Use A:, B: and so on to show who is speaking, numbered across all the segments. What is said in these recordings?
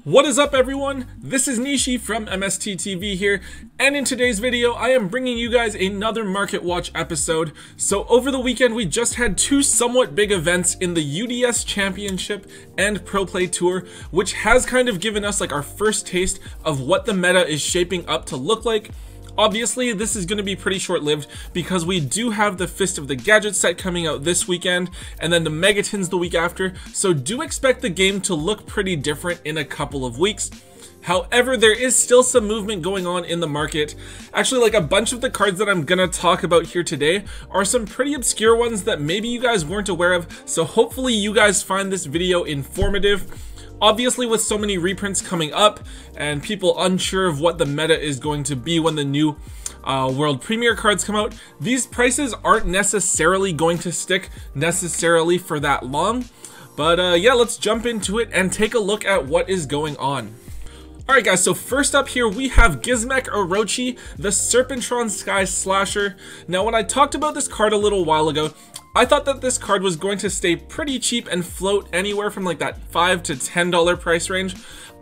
A: What is up, everyone? This is Nishi from MST.TV here, and in today's video I am bringing you guys another Market Watch episode. So over the weekend we just had two somewhat big events in the UDS Championship and Pro Play Tour, which has kind of given us like our first taste of what the meta is shaping up to look like. Obviously, this is going to be pretty short-lived because we do have the Fist of the Gadget set coming out this weekend and then the Megatons the week after, so do expect the game to look pretty different in a couple of weeks. However, there is still some movement going on in the market. Actually, like a bunch of the cards that I'm going to talk about here today are some pretty obscure ones that maybe you guys weren't aware of, so hopefully you guys find this video informative. Obviously, with so many reprints coming up and people unsure of what the meta is going to be when the new World Premiere cards come out, these prices aren't necessarily going to stick necessarily for that long. But yeah, let's jump into it and take a look at what is going on. Alright guys, so first up here we have Gizmek Orochi, the Serpentron Sky Slasher. Now when I talked about this card a little while ago, I thought that this card was going to stay pretty cheap and float anywhere from like that $5 to $10 price range.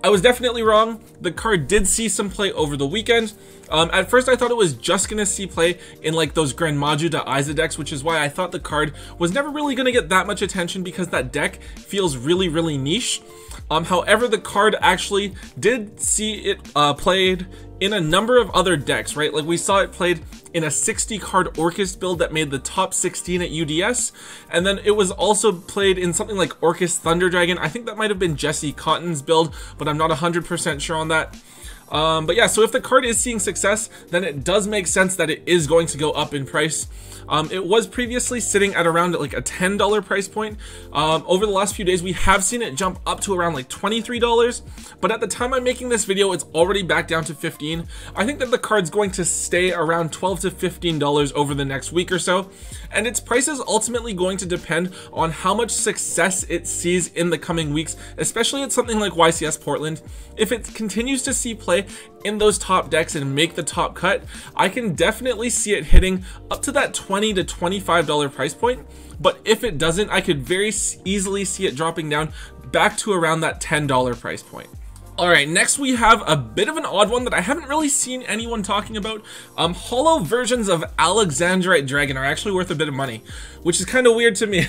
A: I was definitely wrong. The card did see some play over the weekend. At first I thought it was just going to see play in like those Grand Maju to Aiza decks, which is why I thought the card was never really going to get that much attention because that deck feels really niche. However, the card actually did see it played in a number of other decks, right? Like we saw it played in a 60 card Orcust build that made the top 16 at UDS, and then it was also played in something like Orcust Thunder Dragon. I think that might have been Jesse Cotton's build, but I'm not 100% sure on that. But yeah, so if the card is seeing success, then it does make sense that it is going to go up in price. It was previously sitting at around like a $10 price point. Over the last few days, we have seen it jump up to around like $23, but at the time I'm making this video, it's already back down to $15. I think that the card's going to stay around $12 to $15 over the next week or so, and its price is ultimately going to depend on how much success it sees in the coming weeks, especially at something like YCS Portland. If it continues to see play in those top decks and make the top cut, I can definitely see it hitting up to that $20 to $25 price point. But if it doesn't, I could very easily see it dropping down back to around that $10 price point. Alright, next we have a bit of an odd one that I haven't really seen anyone talking about. Holo versions of Alexandrite Dragon are actually worth a bit of money, which is kind of weird to me.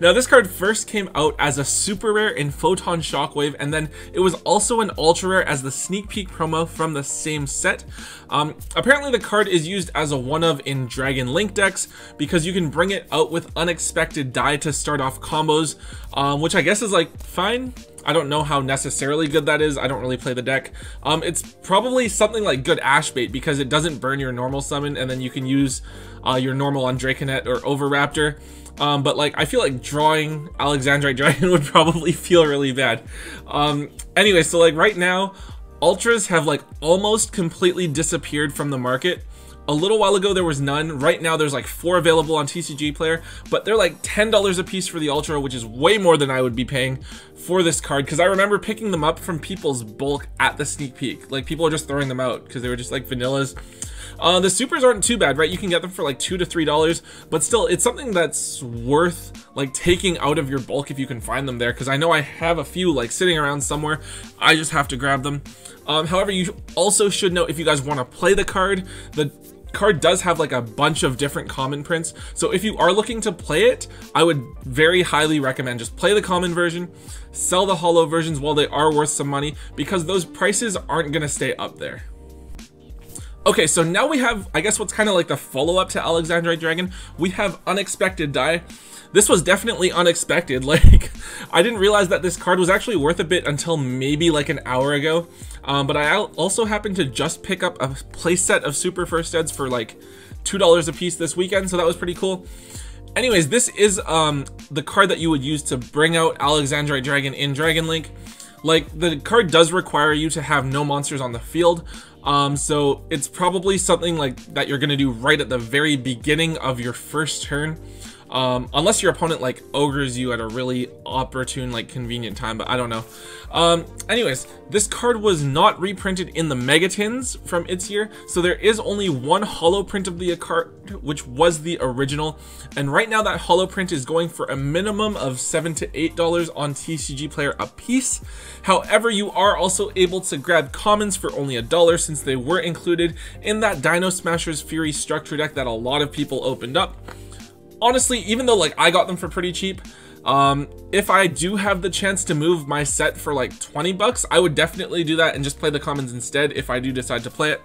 A: Now this card first came out as a super rare in Photon Shockwave, and then it was also an ultra rare as the sneak peek promo from the same set. Apparently the card is used as a one-of in Dragon Link decks because you can bring it out with unexpected die to start off combos, which I guess is like fine. I don't know how necessarily good that is. I don't really play the deck. It's probably something like good Ash Bait because it doesn't burn your normal summon, and then you can use your normal on Draconet or Overraptor. But like I feel like drawing Alexandrite Dragon would probably feel really bad. Anyway, so like right now, Ultras have like almost completely disappeared from the market. A little while ago there was none. Right now there's like 4 available on TCG Player, but they're like $10 a piece for the Ultra, which is way more than I would be paying for this card, because I remember picking them up from people's bulk at the sneak peek. Like people are just throwing them out because they were just like vanillas. The supers aren't too bad, right? You can get them for like $2 to $3, but still it's something that's worth like taking out of your bulk if you can find them there, because I know I have a few like sitting around somewhere. I just have to grab them. However, you also should know, if you guys want to play the card does have like a bunch of different common prints, so if you are looking to play it, I would very highly recommend just play the common version, sell the holo versions while they are worth some money, because those prices aren't gonna stay up there. Okay, so now we have, I guess, what's kind of like the follow-up to Alexandrite Dragon. We have Unexpected Die. This was definitely unexpected. Like, I didn't realize that this card was actually worth a bit until maybe like an hour ago. But I also happened to just pick up a playset of Super First Eds for like $2 a piece this weekend, so that was pretty cool. Anyways, this is the card that you would use to bring out Alexandrite Dragon in Dragon Link. Like, the card does require you to have no monsters on the field, so it's probably something like that you're gonna do right at the very beginning of your first turn. unless your opponent like ogres you at a really opportune, like convenient time, but I don't know. Anyways, this card was not reprinted in the Megatins from its year, so there is only one holo print of the card, which was the original, and right now that holo print is going for a minimum of $7 to $8 on TCG Player a piece. However, you are also able to grab commons for only $1 since they were included in that Dino Smashers Fury structure deck that a lot of people opened up. Honestly, even though like I got them for pretty cheap, if I do have the chance to move my set for like 20 bucks, I would definitely do that and just play the commons instead if I do decide to play it.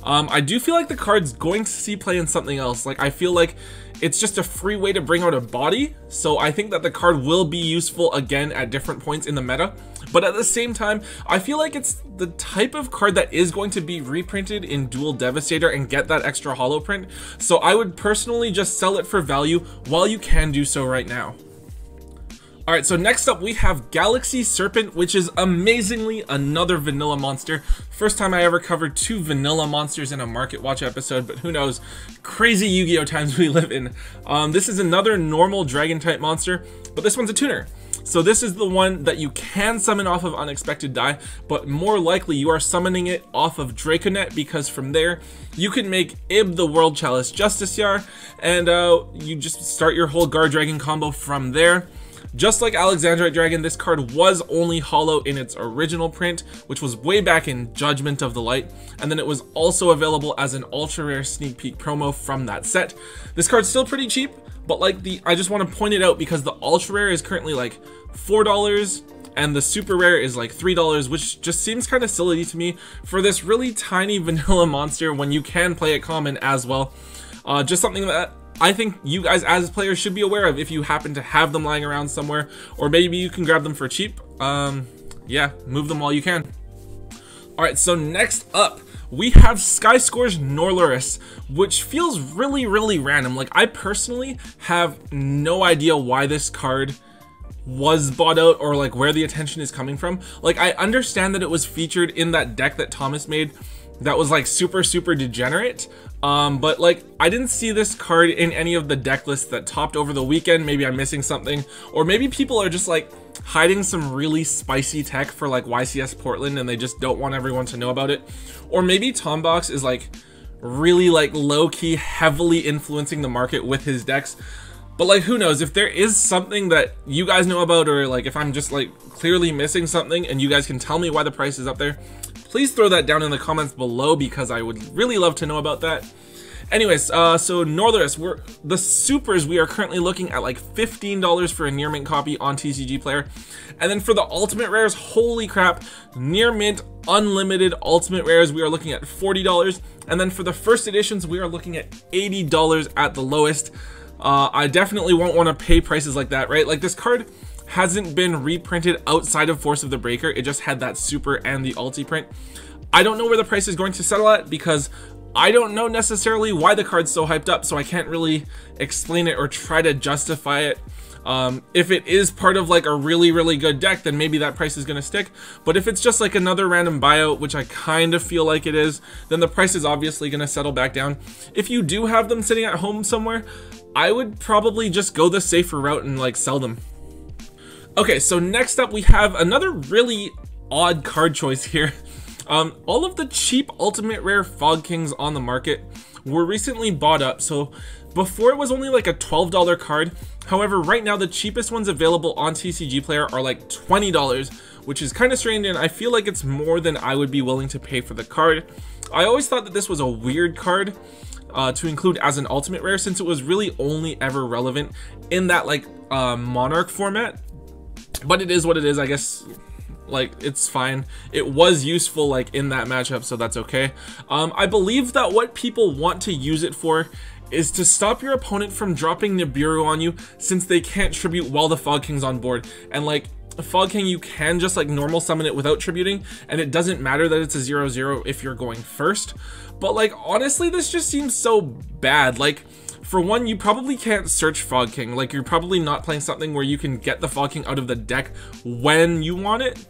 A: I do feel like the card's going to see play in something else. Like I feel like it's just a free way to bring out a body, so I think that the card will be useful again at different points in the meta. But at the same time, I feel like it's the type of card that is going to be reprinted in Dual Devastator and get that extra holo print, so I would personally just sell it for value while you can do so right now. Alright, so next up we have Galaxy Serpent, which is amazingly another vanilla monster. First time I ever covered 2 vanilla monsters in a Market Watch episode, but who knows, crazy Yu-Gi-Oh times we live in. This is another normal dragon type monster, but this one's a tuner. So this is the one that you can summon off of Unexpected Die, but more likely you are summoning it off of Draconet, because from there you can make Ib the World Chalice Justiciar, and you just start your whole Guard Dragon combo from there. Just like Alexandrite Dragon, this card was only holo in its original print, which was way back in Judgment of the Light, and then it was also available as an ultra rare sneak peek promo from that set. This card's still pretty cheap, but like I just want to point it out because the ultra rare is currently like $4 and the super rare is like $3, which just seems kind of silly to me for this really tiny vanilla monster when you can play it common as well. Just something that I think you guys as players should be aware of if you happen to have them lying around somewhere, or maybe you can grab them for cheap. Yeah, move them while you can. Alright, so next up we have Skye Scourge Norluris, which feels really random. Like I personally have no idea why this card was bought out or like where the attention is coming from. Like I understand that it was featured in that deck that Thomas made that was like super degenerate, but like I didn't see this card in any of the deck lists that topped over the weekend. Maybe I'm missing something, or maybe people are just like hiding some really spicy tech for like YCS Portland and they just don't want everyone to know about it, or maybe Tombox is like really like low-key heavily influencing the market with his decks. But like who knows, if there is something that you guys know about, or like if I'm just like clearly missing something and you guys can tell me why the price is up there, please throw that down in the comments below because I would really love to know about that. Anyways, so Norluris, the supers we are currently looking at like $15 for a near mint copy on TCG Player. And then for the ultimate rares, holy crap, near mint unlimited ultimate rares we are looking at $40. And then for the first editions we are looking at $80 at the lowest. I definitely won't want to pay prices like that, right? Like this card hasn't been reprinted outside of Force of the Breaker. It just had that super and the ulti print. I don't know where the price is going to settle at because I don't know necessarily why the card's so hyped up, so I can't really explain it or try to justify it. If it is part of like a really good deck, then maybe that price is going to stick. But if it's just like another random buyout, which I kind of feel like it is, then the price is obviously going to settle back down. If you do have them sitting at home somewhere, I would probably just go the safer route and like sell them. Okay, so next up we have another really odd card choice here. All of the cheap ultimate rare Fog Kings on the market were recently bought up. So before it was only like a $12 card. However, right now the cheapest ones available on TCG Player are like $20, which is kind of strange, and I feel like it's more than I would be willing to pay for the card. I always thought that this was a weird card to include as an ultimate rare, since it was really only ever relevant in that like Monarch format. But it is what it is, I guess. Like, it's fine. It was useful like in that matchup, so that's okay. I believe that what people want to use it for is to stop your opponent from dropping Nibiru on you, since they can't tribute while the Fog King's on board. And like a Fog King, you can just like normal summon it without tributing, and it doesn't matter that it's a 0/0 if you're going first. But like honestly, this just seems so bad. Like, for one, you probably can't search Fog King. Like, you're probably not playing something where you can get the Fog King out of the deck when you want it.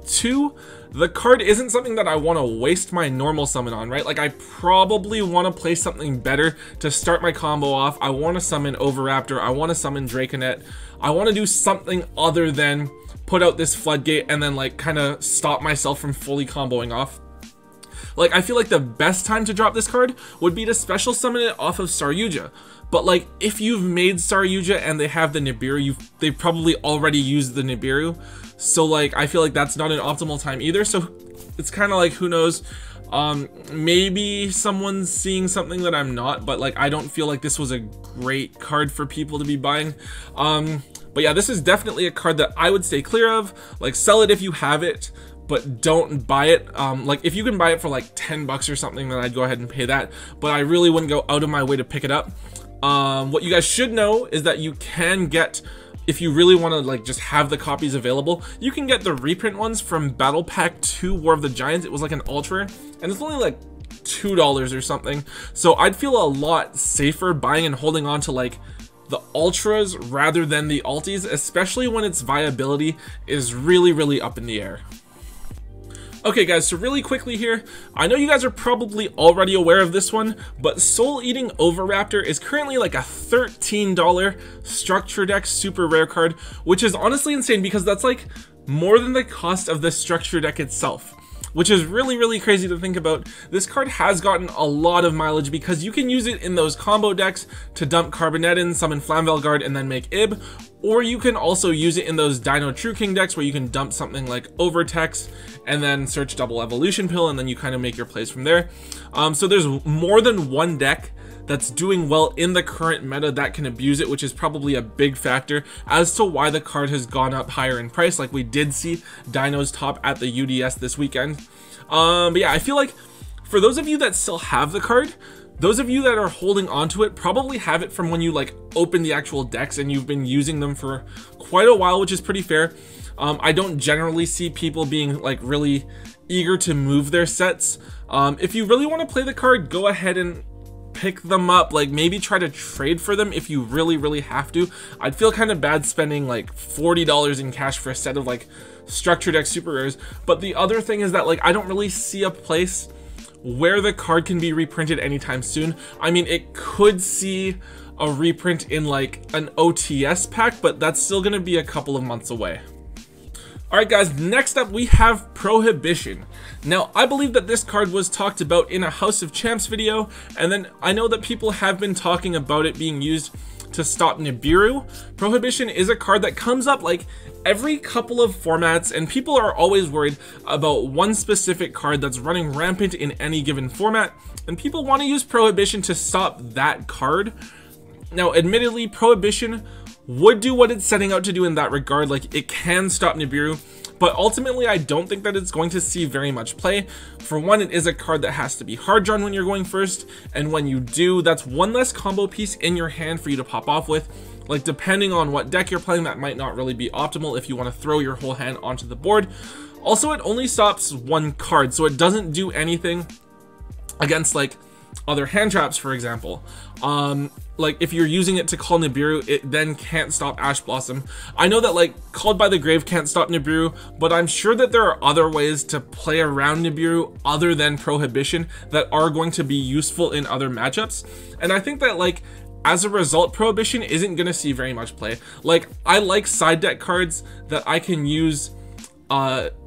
A: Two, the card isn't something that I want to waste my normal summon on, right? Like, I probably want to play something better to start my combo off. I want to summon Overraptor, I want to summon Draconet, I want to do something other than put out this Floodgate and then like kind of stop myself from fully comboing off. Like, I feel like the best time to drop this card would be to special summon it off of Yugioh. But like, if you've made Yugioh and they have the Nibiru, they've probably already used the Nibiru. So like, I feel like that's not an optimal time either. So it's kind of like, who knows? Maybe someone's seeing something that I'm not, but like, I don't feel like this was a great card for people to be buying. But yeah, this is definitely a card that I would stay clear of. Like, sell it if you have it, but don't buy it. Like, if you can buy it for like 10 bucks or something, then I'd go ahead and pay that, but I really wouldn't go out of my way to pick it up. What you guys should know is that you can get, if you really want to like just have the copies available, you can get the reprint ones from Battle Pack 2 War of the Giants. It was like an ultra, and it's only like $2 or something. So I'd feel a lot safer buying and holding on to like the ultras rather than the altis, especially when its viability is really up in the air. Okay guys, so really quickly here, I know you guys are probably already aware of this one, but Soul Eating Overraptor is currently like a $13 Structure Deck super rare card, which is honestly insane because that's like more than the cost of the Structure Deck itself, which is really crazy to think about. This card has gotten a lot of mileage because you can use it in those combo decks to dump Carbonetin, summon Flamvelguard, and then make Ib, or you can also use it in those Dino True King decks where you can dump something like Overtex and then search Double Evolution Pill, and then you kind of make your plays from there. So there's more than one deck that's doing well in the current meta that can abuse it, which is probably a big factor as to why the card has gone up higher in price. Like, we did see Dinos top at the UDS this weekend. But yeah, I feel like for those of you that still have the card, those of you that are holding onto it probably have it from when you like open the actual decks and you've been using them for quite a while, which is pretty fair. I don't generally see people being like really eager to move their sets. If you really want to play the card, go ahead and pick them up. Like, maybe try to trade for them if you really have to. I'd feel kind of bad spending like $40 in cash for a set of like Structure Deck super rares. But the other thing is that like, I don't really see a place where the card can be reprinted anytime soon. I mean, it could see a reprint in like an OTS pack, but that's still gonna be a couple of months away. Alright guys, next up we have Prohibition. Now, I believe that this card was talked about in a House of Champs video, and then I know that people have been talking about it being used to stop Nibiru. Prohibition is a card that comes up like every couple of formats, and people are always worried about one specific card that's running rampant in any given format, and people want to use Prohibition to stop that card. Now, admittedly, Prohibition would do what it's setting out to do in that regard. Like, it can stop Nibiru, but ultimately I don't think that it's going to see very much play. For one, it is a card that has to be hard drawn when you're going first, and when you do, that's one less combo piece in your hand for you to pop off with. Like, depending on what deck you're playing, that might not really be optimal if you want to throw your whole hand onto the board. Also, it only stops one card, so it doesn't do anything against like other hand traps, for example. Like, if you're using it to call Nibiru, it then can't stop Ash Blossom. I know that like Called by the Grave can't stop Nibiru, but I'm sure that there are other ways to play around Nibiru other than Prohibition that are going to be useful in other matchups. And I think that like, as a result, Prohibition isn't going to see very much play. Like, I like side deck cards that I can use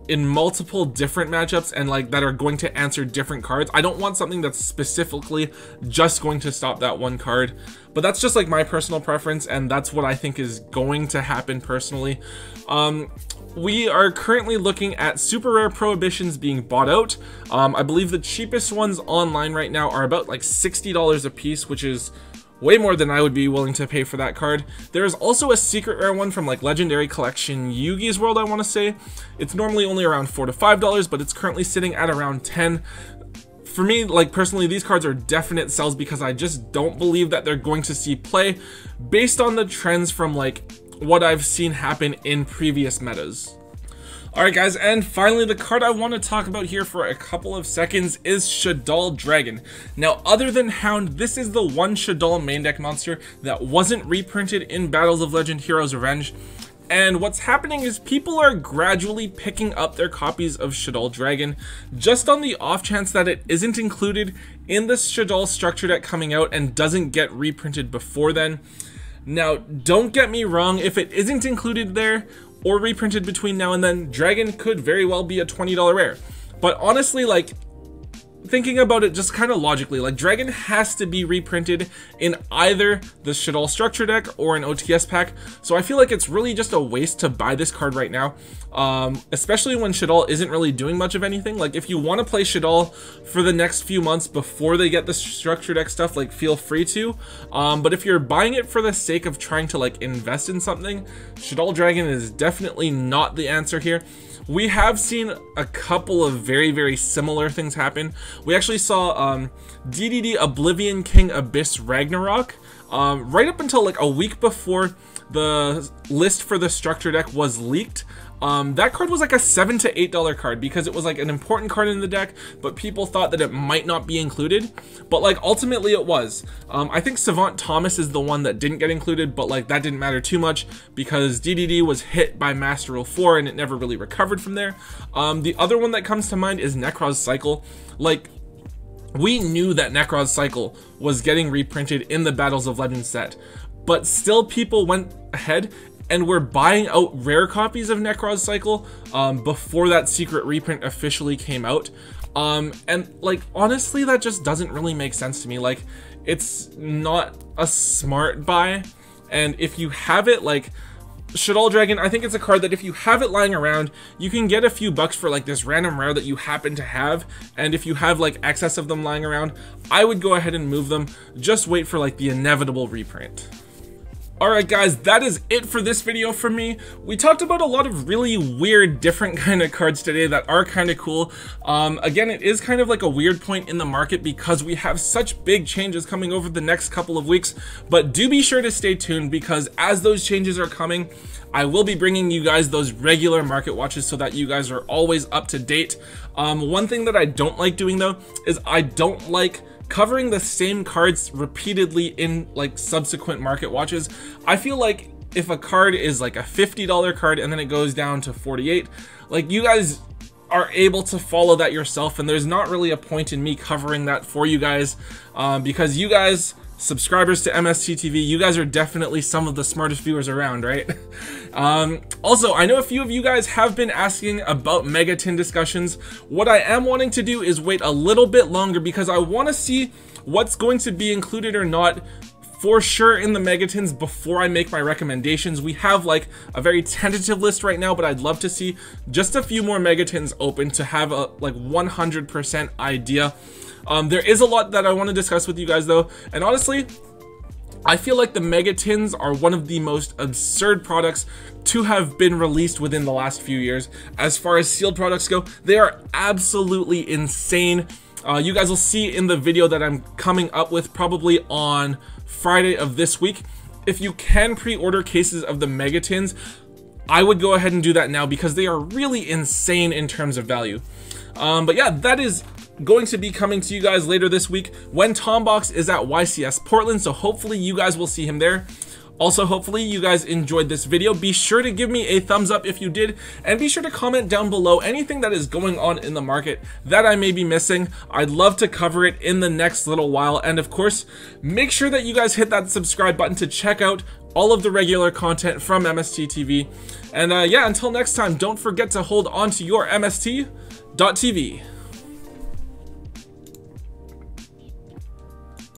A: in multiple different matchups and like that are going to answer different cards. I don't want something that's specifically just going to stop that one card, but that's just like my personal preference, and that's what I think is going to happen personally. We are currently looking at super rare Prohibitions being bought out. I believe the cheapest ones online right now are about like $60 a piece, which is way more than I would be willing to pay for that card. There's also a secret rare one from like Legendary Collection Yugioh's World, I want to say. It's normally only around $4 to $5, but it's currently sitting at around 10. For me, like personally, these cards are definite sells because I just don't believe that they're going to see play based on the trends from like what I've seen happen in previous metas. Alright guys, and finally the card I want to talk about here for a couple of seconds is Shaddoll Dragon. Now, other than Hound, this is the one Shaddoll main deck monster that wasn't reprinted in Battles of Legend Heroes Revenge. And what's happening is people are gradually picking up their copies of Shaddoll Dragon just on the off chance that it isn't included in the Shaddoll structure deck coming out and doesn't get reprinted before then. Now, don't get me wrong, if it isn't included there or reprinted between now and then, Dragon could very well be a $20 rare. But honestly, like, thinking about it just kind of logically, like, Dragon has to be reprinted in either the Shaddoll structure deck or an OTS pack, so I feel like it's really just a waste to buy this card right now, especially when Shaddoll isn't really doing much of anything. Like, if you want to play Shaddoll for the next few months before they get the structure deck stuff, like, feel free to, but if you're buying it for the sake of trying to, like, invest in something, Shaddoll Dragon is definitely not the answer here. We have seen a couple of very similar things happen. We actually saw DDD Oblivion King Abyss Ragnarok right up until like a week before the list for the structure deck was leaked. That card was like a $7 to $8 card because it was like an important card in the deck, but people thought that it might not be included, but like ultimately it was. I think Savant Thomas is the one that didn't get included, but like that didn't matter too much because DDD was hit by Master Rule 4 and it never really recovered from there. The other one that comes to mind is Necroz's Cycle. Like, we knew that Necroz's Cycle was getting reprinted in the Battles of Legends set, but still people went ahead and we're buying out rare copies of Necroz's Cycle before that secret reprint officially came out. And like, honestly, that just doesn't really make sense to me. Like, it's not a smart buy. And if you have it, like, Shaddoll Dragon, I think it's a card that if you have it lying around, you can get a few bucks for like this random rare that you happen to have. And if you have like excess of them lying around, I would go ahead and move them. Just wait for like the inevitable reprint. Alright guys, that is it for this video from me. We talked about a lot of really weird, different kind of cards today that are kind of cool. Again, it is kind of like a weird point in the market because we have such big changes coming over the next couple of weeks, but do be sure to stay tuned because as those changes are coming, I will be bringing you guys those regular market watches so that you guys are always up to date. One thing that I don't like doing though, is I don't like covering the same cards repeatedly in like subsequent market watches. I feel like if a card is like a $50 card and then it goes down to 48, like you guys are able to follow that yourself and there's not really a point in me covering that for you guys because you guys, subscribers to MST.TV, you guys are definitely some of the smartest viewers around, right? Also, I know a few of you guys have been asking about Megatin discussions. What I am wanting to do is wait a little bit longer because I want to see what's going to be included or not for sure in the Megatins before I make my recommendations. We have like a very tentative list right now, but I'd love to see just a few more Megatins open to have a like 100% idea. There is a lot that I want to discuss with you guys though, and honestly, I feel like the Megatins are one of the most absurd products to have been released within the last few years. As far as sealed products go, they are absolutely insane. You guys will see in the video that I'm coming up with probably on Friday of this week. If you can pre-order cases of the Megatins, I would go ahead and do that now because they are really insane in terms of value. But yeah, that is going to be coming to you guys later this week when Tombox is at YCS Portland, so hopefully you guys will see him there. Also, hopefully you guys enjoyed this video. Be sure to give me a thumbs up if you did, and be sure to comment down below anything that is going on in the market that I may be missing. I'd love to cover it in the next little while, and of course, make sure that you guys hit that subscribe button to check out all of the regular content from MST.TV. And yeah, until next time, don't forget to hold on to your MST.TV.